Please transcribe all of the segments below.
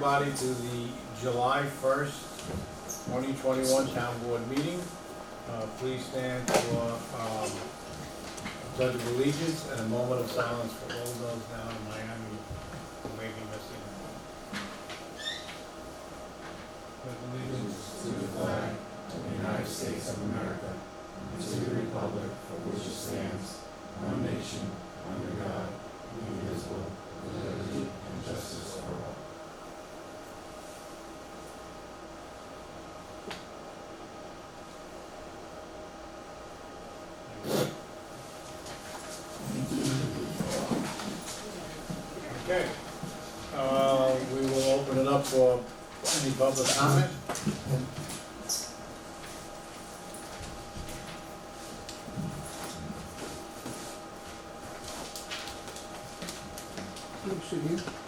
everybody to the July 1st, 2021 Town Board meeting. Please stand for Pledge of Allegiance and a moment of silence for all those down in Miami who may be missing. Pledge allegiance To the flag of the United States of America and to the republic for which it stands, one nation, under God, indivisible, with liberty and justice for all. Okay, we will open it up for any public comment.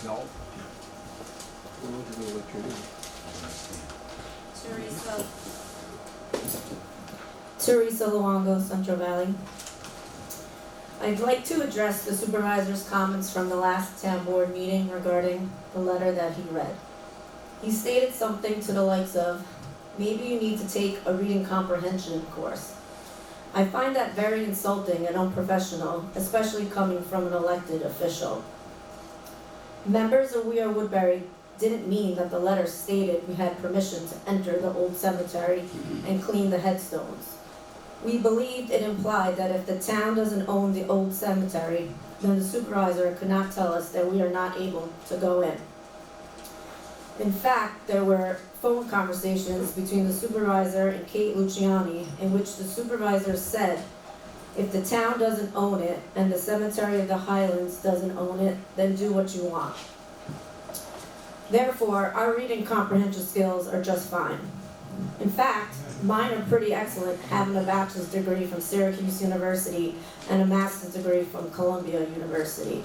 No. Teresa Luongo, Central Valley. I'd like to address the supervisor's comments from the last town board meeting regarding the letter that he read. He stated something to the likes of, maybe you need to take a reading comprehension course. I find that very insulting and unprofessional, especially coming from an elected official. Members of We Are Woodbury didn't mean that the letter stated we had permission to enter the old cemetery and clean the headstones. We believed it implied that if the town doesn't own the old cemetery, then the supervisor could not tell us that we are not able to go in. In fact, there were phone conversations between the supervisor and Kate Luciani in which the supervisor said, if the town doesn't own it and the Cemetery of the Highlands doesn't own it, then do what you want. Therefore, our reading comprehension skills are just fine. In fact, mine are pretty excellent, having a bachelor's degree from Syracuse University and a master's degree from Columbia University.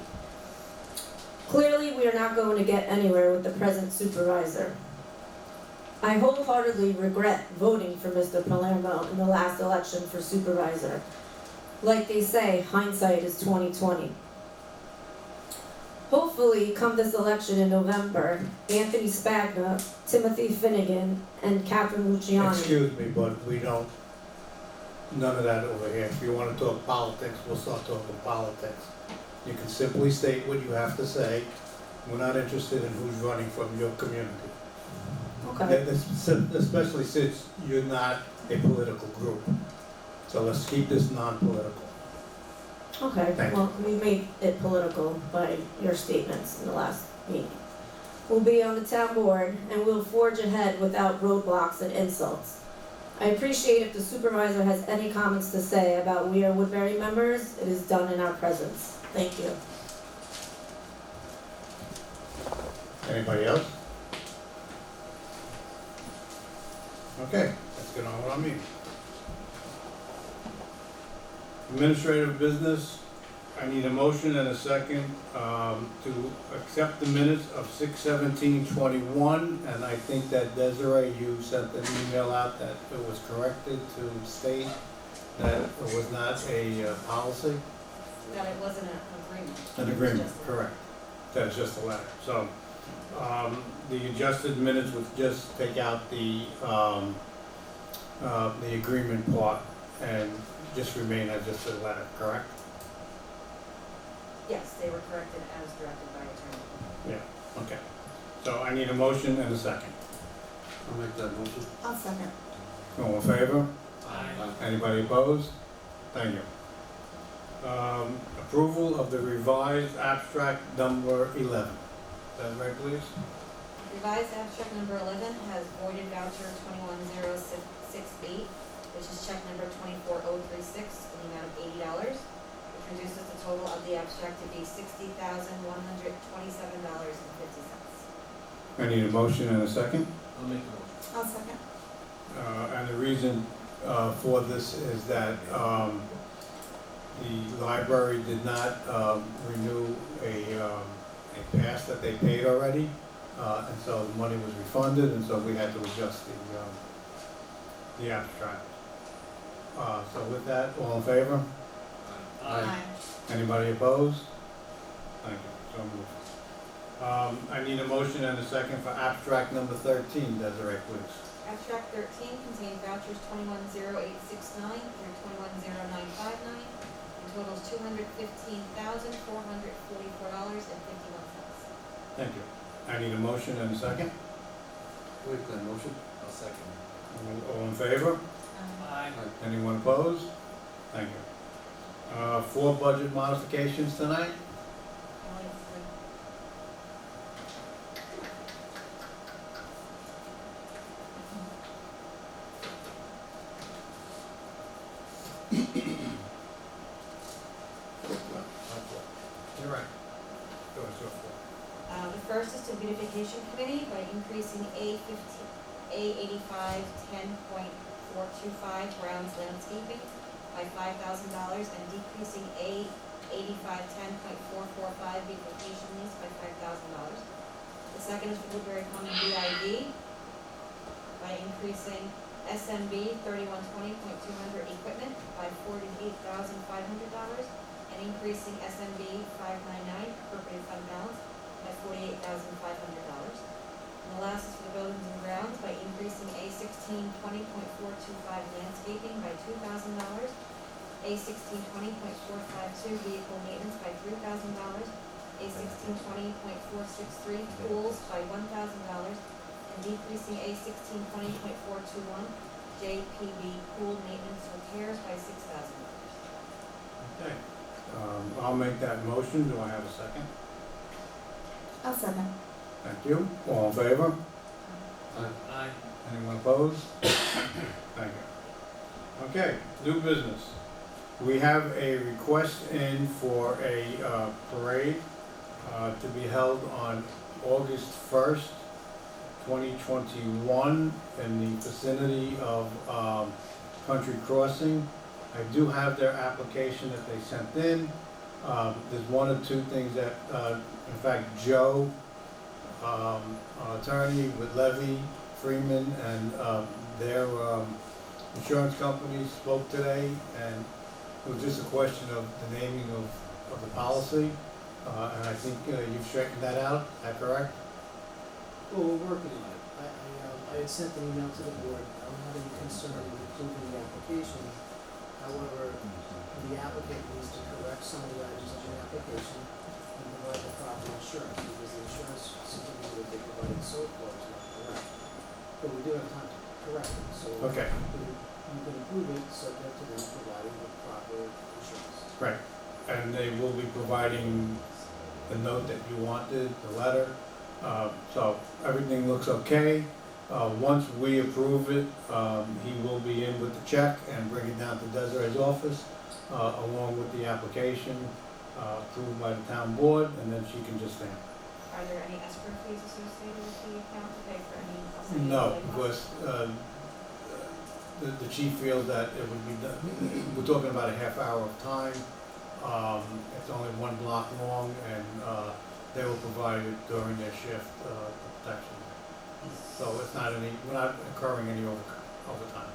Clearly, we are not going to get anywhere with the present supervisor. I wholeheartedly regret voting for Mr. Palermo in the last election for supervisor. Like they say, hindsight is 20/20. Hopefully, come this election in November, Anthony Spagna, Timothy Finnegan, and Catherine Luciani. Excuse me, but we don't, none of that over here. If you want to talk politics, we'll start talking politics. You can simply state what you have to say. We're not interested in who's running from your community. Okay. Especially since you're not a political group. So let's keep this non-political. Okay, Thank well, we made it political by your statements in the last meeting. We'll be on the town board and we'll forge ahead without roadblocks and insults. I appreciate if the supervisor has any comments to say about We Are Woodbury members, it is done in our presence. Thank you. Anybody else? Okay, let's get on with our meeting. Administrative business, I need a motion and a second to accept the minutes of 6/17/21, and I think that Desiree, you sent an email out that it was corrected to state that it was not a policy. That it wasn't an agreement. An agreement, correct. That's just a letter. So, the adjusted minutes would just take out the agreement part and just remain as just a letter, correct? Yes, they were corrected as directed by attorney. Yeah, okay. So I need a motion and a second. I'll make that motion. I'll second. All in favor? Aye. Anybody opposed? Thank you. Approval of the revised abstract number 11. Is that right, please? Revised abstract number 11 has voided voucher 21068, which is check number 24036 in the amount of $80, which reduces the total of the abstract to be $60,127.50. I need a motion and a second. I'll make the motion. I'll second. And the reason for this is that the library did not renew a pass that they paid already, and so the money was refunded, and so we had to adjust the abstract. So with that, all in favor? Aye. Anybody opposed? Thank you. So moved. I need a motion and a second for abstract number 13, Desiree, please. Abstract 13 contains vouchers 210869 through 210959, and totals $215,444.51. Thank you. I need a motion and a second. Make that motion. I'll second. All in favor? Aye. Anyone opposed? Thank you. 4 budget modifications tonight. You're right. Go ahead, go for it. The first is to beautification committee by increasing A85 10.425 grounds landscaping by $5,000 and decreasing A85 10.445 beautification lease by $5,000. The second is for Woodbury County BID by increasing SMB 3120.200 equipment by $48,500 and increasing SMB 599 appropriate fund balance by $48,500. And the last is for the buildings and grounds by increasing A1620.425 landscaping by $2,000, A1620.452 vehicle maintenance by $3,000, A1620.463 pools by $1,000, and decreasing A1620.421 JPB pool maintenance repairs by $6,000. Okay. I'll make that motion. Do I have a second? I'll second. Thank you. All in favor? Aye. Anyone opposed? Thank you. Okay, new business. We have a request in for a parade to be held on August 1st, 2021 in the vicinity of Country Crossing. I do have their application that they sent in. There's one or two things that, in fact, Joe, attorney with Levy, Freeman, and their insurance company spoke today, and it was just a question of the naming of the policy. And I think you've straightened that out, is that correct? Well, we're working on it. I had sent an email to the board. I don't have any concern with approving the application. However, the applicant needs to correct some of the items on the application and provide the proper insurance, because the insurance certificate that they provided so far is not correct. But we do have time to correct it, so Okay. you can approve it subject to them providing the proper insurance. Right. And they will be providing the note that you wanted, the letter. So everything looks okay. Once we approve it, he will be in with the check and bring it down to Desiree's office, along with the application, approved by the town board, and then she can just stamp. Are there any escrow fees associated with the account to pay for any outstanding No, billing because costs? the chief feels that it would be done, we're talking about a half hour of time. It's only 1 block long, and they will provide it during their shift protection. So it's not we're not incurring any overtime.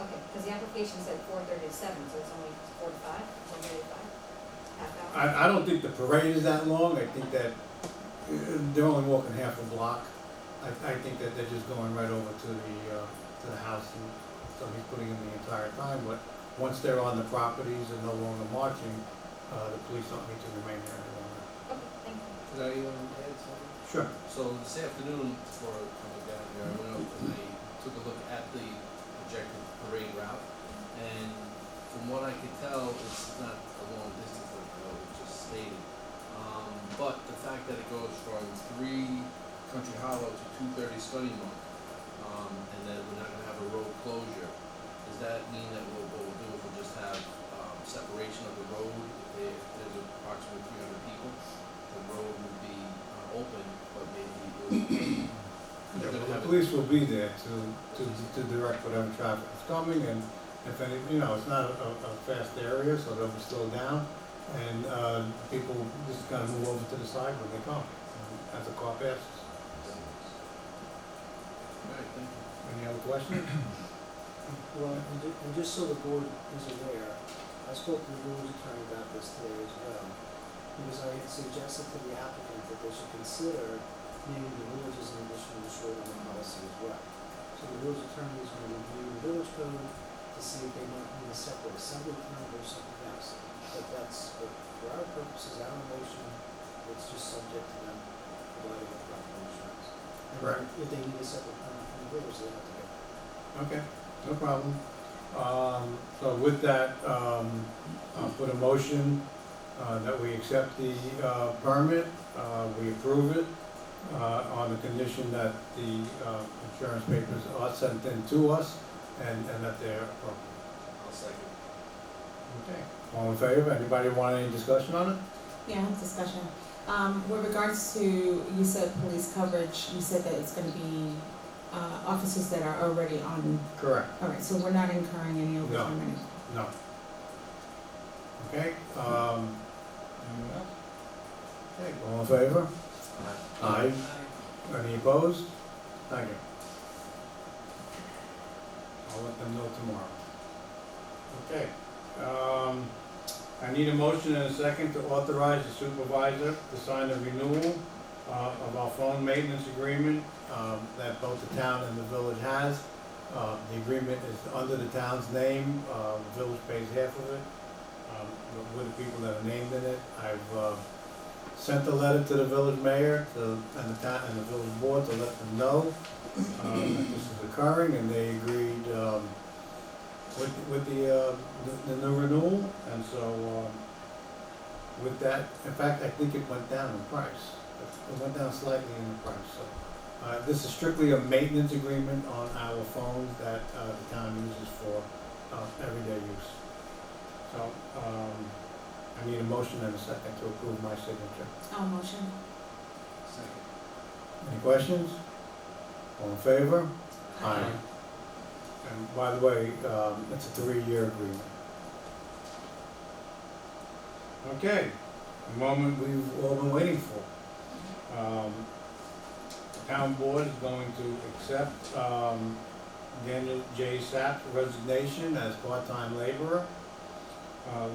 Okay, because the application said 4:30 to 7, so it's only 4 to 5, 4:30 to 5, half hour. I don't think the parade is that long. I think that they're only walking half a block. I think that they're just going right over to the house, and so he's putting in the entire time. But once they're on the properties and no longer marching, the police don't need to remain there any longer. Okay, thank you. Could I add something? Sure. So this afternoon, before coming down here, I went up and I took a look at the projected parade route. And from what I could tell, it's not a long distance like what was just stated. But the fact that it goes from 3 Country Hollow to 230 Stony Brook, and that we're not gonna have a road closure, does that mean that what we'll do is we'll just have separation of the road? If there's approximately 300 people, the road will be open, but maybe Yeah, well, the police will be there to direct whatever traffic is coming, and if any, it's not a fast area, so they'll be slowed down, and people just kind of move over to the side when they come, as the car passes. All right, thank you. Any other questions? Well, and just so the board is aware, I spoke to the village attorney about this today as well. because I had suggested to the applicant that they should consider naming the village as an additional insured on the policy as well. So the village attorney is gonna review the village code to see if they might need a separate assembly permit or something else. But that's, for our purposes, our motion, it's just subject to them providing the proper insurance. And Right. if they need a separate permit from the village, they have to get that. Okay, no problem. So with that, I'll put a motion, that we accept the, permit, we approve it, on the condition that the, insurance papers are sent in to us and that they're appropriate. I'll second. Okay, all in favor? Anybody want any discussion on it? Yeah, discussion. With regards to, you said police coverage, you said that it's gonna be, officers that are already on, Correct. alright, so we're not incurring any No. overtime or anything? No. Okay, anyone else? Okay, all in favor? Aye. Any opposed? Thank you. I'll let them know tomorrow. Okay, I need a motion and a second to authorize the supervisor to sign the renewal of our phone maintenance agreement that both the town and the village has. The agreement is under the town's name, the village pays half of it, with the people that are named in it. I've sent a letter to the village mayor and the town and the village board to let them know that this is occurring, and they agreed with the new renewal, and so with that, in fact, I think it went down in price. It went down slightly in the price, so. This is strictly a maintenance agreement on our phones that the town uses for everyday use. So, I need a motion and a second to approve my signature. Oh, motion. Second. Any questions? All in favor? Aye. And by the way, it's a 3-year agreement. Okay, the moment we've all been waiting for. The town board is going to accept Daniel J. Sapp's resignation as part-time laborer.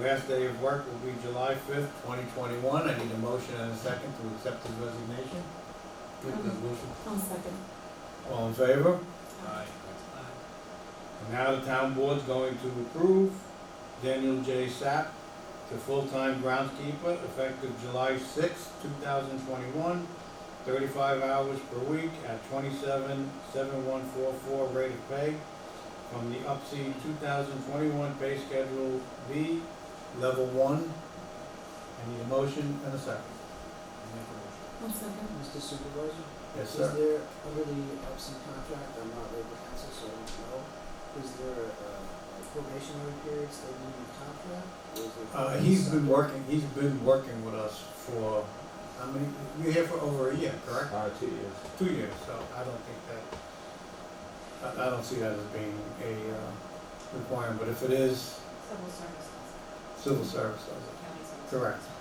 Last day of work will be July 5th, 2021. I need a motion and a second to accept his resignation. Make that motion. I'll second. All in favor? Aye. And now the town board's going to approve Daniel J. Sapp to full-time groundskeeper effective July 6th, 2021, 35 hours per week at $27,744 rate of pay from the UPSI 2021 pay schedule B, level 1. I need a motion and a second. Make a motion. I'll second. Mr. Supervisor? Yes, Is sir. there, under the Epson contract, I'm not labor counsel, so I don't know, is there probationary periods they need in contract? Or is it- He's been working with us for, how many, you're here for over a year, correct? 2 years. 2 years, so I don't think that, I don't see that as being a requirement, but if it is, Civil service civil service does does, county civil Correct. service.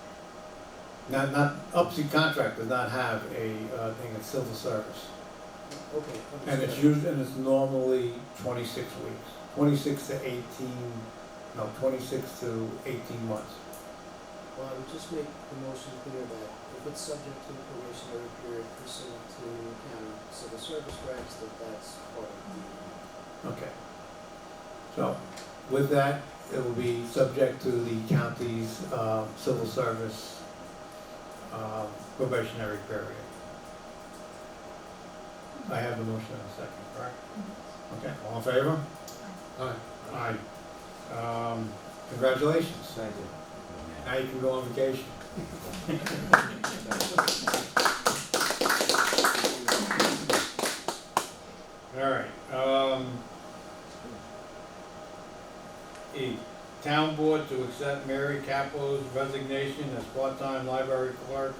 it. Not, UPSI contract does not have a thing, it's civil service. Okay. And it's understood. usually, and it's normally 26 weeks, 26 to 18, no, 26 to 18 months. Well, I would just make the motion clear that if it's subject to a probationary period pursuant to county civil service regs, that's part of the. Okay. So, with that, it will be subject to the county's civil service probationary period. I have the motion in a second, correct? Okay, all in favor? Aye. Aye. Congratulations. Thank you. Now you can go on vacation. All right, E, town board to accept Mary Capo's resignation as part-time library clerk.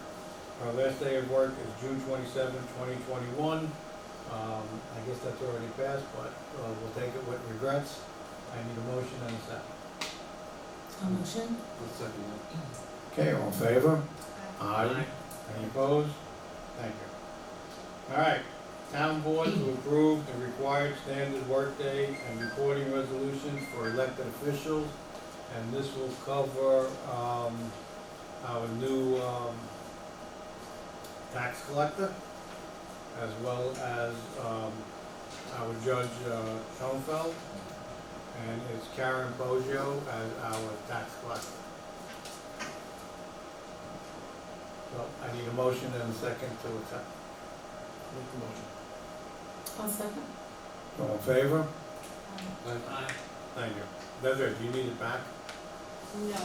Her last day of work is June 27, 2021. I guess that's already passed, but we'll take it with regrets. I need a motion and a second. A motion? I'll second that. Okay, all in favor? Aye. Any opposed? Thank you. All right, town board to approve the required standard workday and reporting resolutions for elected officials. And this will cover, our new, tax collector, as well as, our Judge, Schoenfeld, and it's Karen Boggio as our tax collector. So I need a motion and a second to accept. Make the motion. I'll second. All in favor? Aye. Thank you. Desiree, do you need it back? No, I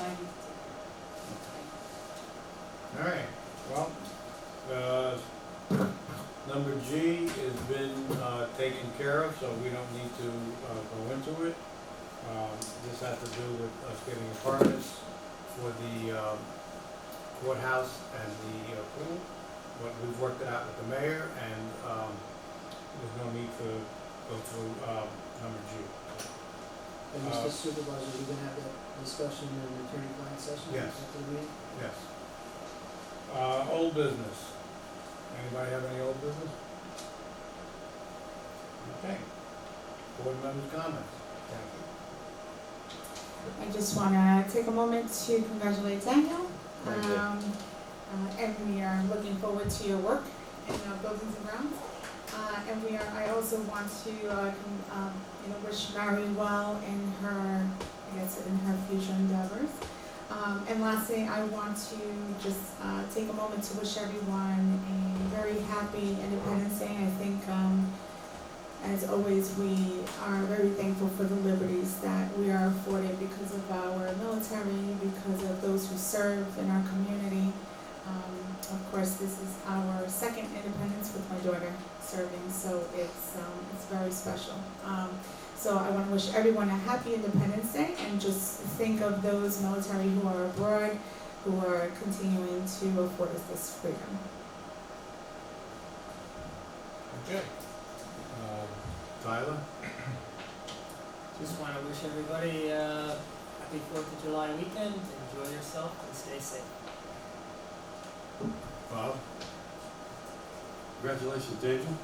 All right, well, number G has been, taken care of, so we don't need to, go into it. This has to do with us getting apartments for the, courthouse and the, pool. But we've worked it out with the mayor, and, there's no need to go through, number G. And Mr. Supervisor, we're gonna have that discussion in the attorney-client session? Yes. After the meeting? Yes. Old business. Anybody have any old business? Okay. Board members' comments? Thank you. I just wanna take a moment to congratulate Daniel. Thank you. And we are looking forward to your work in buildings and grounds. I also want to, wish Mary well in her, in her future endeavors. And lastly, I want to just take a moment to wish everyone a very happy Independence Day. I think, as always, we are very thankful for the liberties that we are afforded because of our military, because of those who serve in our community. Of course, this is our second independence with my daughter serving, so it's very special. So I want to wish everyone a happy Independence Day, and just think of those military who are abroad, who are continuing to afford us this freedom. Okay. Tyler? Just want to wish everybody a happy 4th of July weekend. Enjoy yourself and stay safe. Bob? Congratulations, Daniel.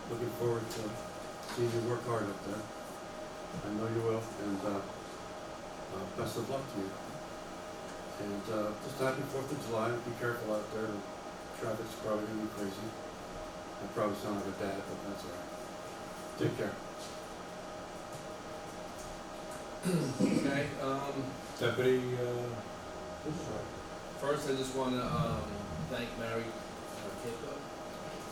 Looking forward to seeing you work hard up there. I know you will, and best of luck to you. And just happy 4th of July. Be careful out there. The traffic's probably going to be crazy. I probably sound like a dad, but that's all right. Take care. Okay, Deputy, first I just wanna, thank Mary Keiko,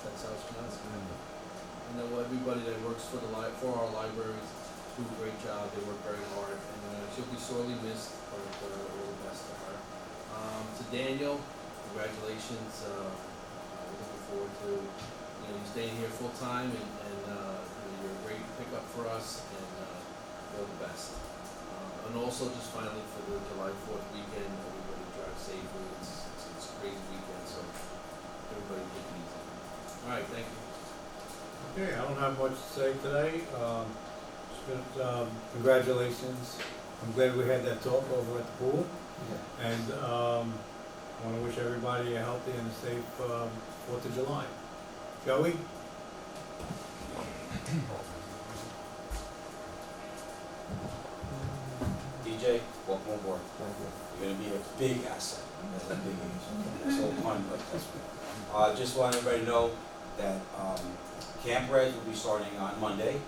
that's how it's pronounced. I know everybody that works for for our libraries do a great job, they work very hard, and she'll be sorely missed, but all the best to her. To Daniel, congratulations, we're looking forward to, you staying here full-time, and you're a great pickup for us, and all the best. And also just finally for the July 4th weekend, everybody drive safely. It's a crazy weekend, so everybody take it easy. All right, thank you. okay, I don't have much to say today. Congratulations. I'm glad we had that talk over at the pool. And I want to wish everybody a healthy and a safe 4th of July. Joey? DJ, welcome aboard. You're gonna be a big asset. That's a big age. That's all fun, but that's just want everybody to know that Camp Res will be starting on Monday.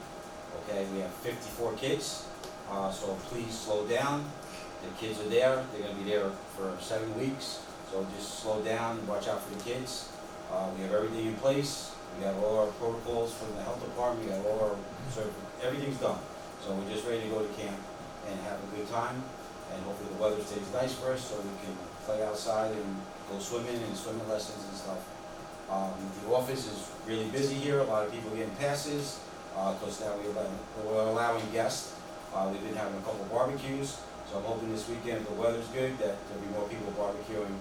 Okay, we have 54 kids, so please slow down. The kids are there. They're gonna be there for 7 weeks, so just slow down and watch out for the kids. We have everything in place. We have all our protocols from the health department. We have all our everything's done. So we're just ready to go to camp and have a good time, and hopefully the weather stays nice for us so we can play outside and go swimming and swimming lessons and stuff. The office is really busy here. A lot of people are getting passes because now we're allowing guests. We've been having a couple barbecues, so I'm hoping this weekend, if the weather's good, that there'll be more people barbecuing.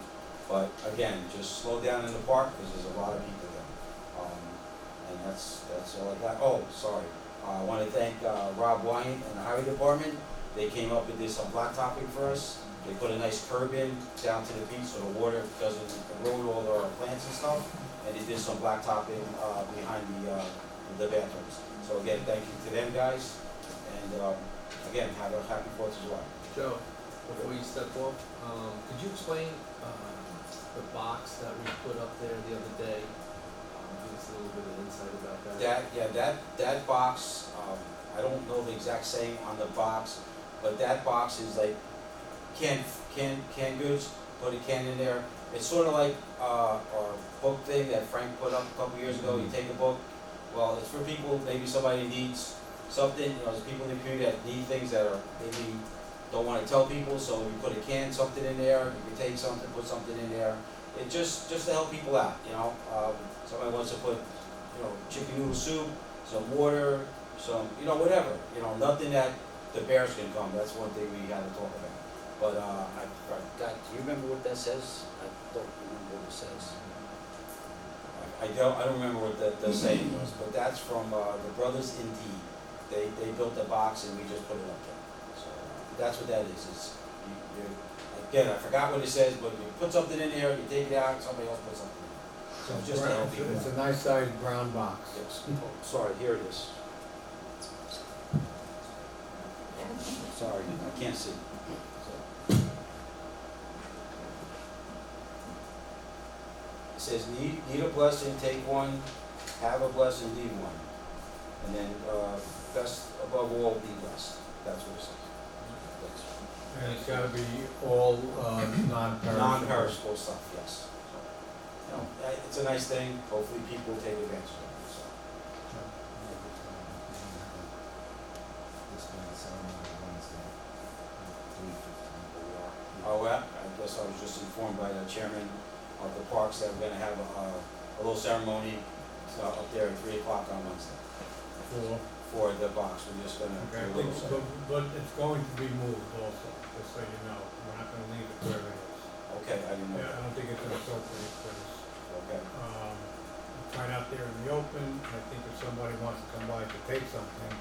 But again, just slow down in the park because there's a lot of people there. And that's all I got. Oh, sorry. I want to thank Rob Wyatt and the highway department. They came up with this blacktopping for us. They put a nice curb in down to the beach so the water doesn't erode all our plants and stuff. And they did some blacktopping behind the bathrooms. So again, thank you to them guys. And again, have a happy 4th of July. Joe, before you step off, could you explain, the box that we put up there the other day? Give us a little bit of insight about that. That box, I don't know the exact saying on the box, but that box is like canned goods, put a can in there. It's sort of like, our book thing that Frank put up a couple years ago, you take a book, well, it's for people, maybe somebody needs something, there's people in the community that need things that are, maybe don't wanna tell people, so you put a can, something in there, you can take something, put something in there. It just to help people out, somebody wants to put, chicken noodle soup, some water, some, whatever, nothing that the bears can come, that's one thing we gotta talk about. But, I forgot, do you remember what that says? I don't remember what it says. I don't remember what the saying was, but that's from, the Brothers Indeed. They built the box and we just put it up there. So, that's what that is, again, I forgot what it says, but you put something in there, you take it out, somebody else puts something in. So it's just to help people. It's a nice sized brown box. Yes. Oh, sorry, here it is. Sorry, I can't see. It says, need a blessing, take one, have a blessing, leave one. And then, best above all, be blessed. That's what it says. And it's gotta be all, non-perishable. Non-perishable stuff, yes. So, it's a nice thing, hopefully people take advantage of it, so. Oh, well, I guess I was just informed by the chairman of the parks that we're gonna have a little ceremony up there at 3 o'clock on Wednesday for the box. We're just gonna Okay, do a little ceremony. but it's going to be moved also, just so you know, we're not gonna leave it where it is. Okay, I didn't know Yeah, I that. don't think it's an appropriate place. Okay, Right out there in the open, I think if somebody wants to come by to take something,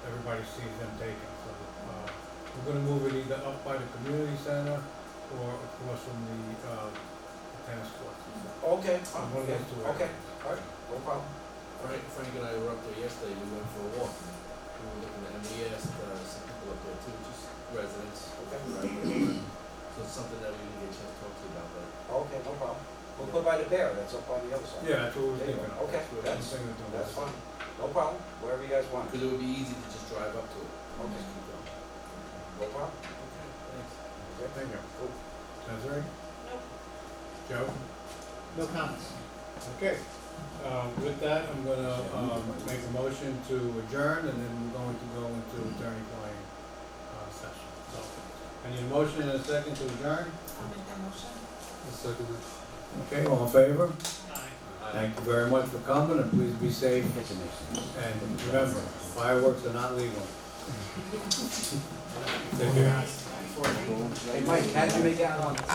everybody sees them taking, so, we're gonna move it either up by the community center or across from the tennis courts. okay, One of those two areas. okay, all right, no problem. Frank and I were up there yesterday, we went for a walk. We were looking at, and we asked, some people up there too, just residents. Okay. So it's something that we didn't get a chance to talk to you about, but Okay, no problem. We'll put by the bear, that's up on the other side. Yeah, that's what we're There you thinking go. of. Okay, One that's- thing to do. That's fine, no problem, wherever you guys want. because it would be easy to just drive up to it. Okay. Just keep going. No problem. Okay, thanks. Okay, Thank you. cool. Desiree? Nope. Joe? No comments. Okay, with that, I'm gonna, make a motion to adjourn, and then we're going to go into attorney-client, session. So, I need a motion and a second to adjourn? I'll make that motion. Okay, all in favor? Aye. Thank you very much for coming, and please be safe. And remember, fireworks are not legal. Take care. Hey, Mike, how'd you make out on?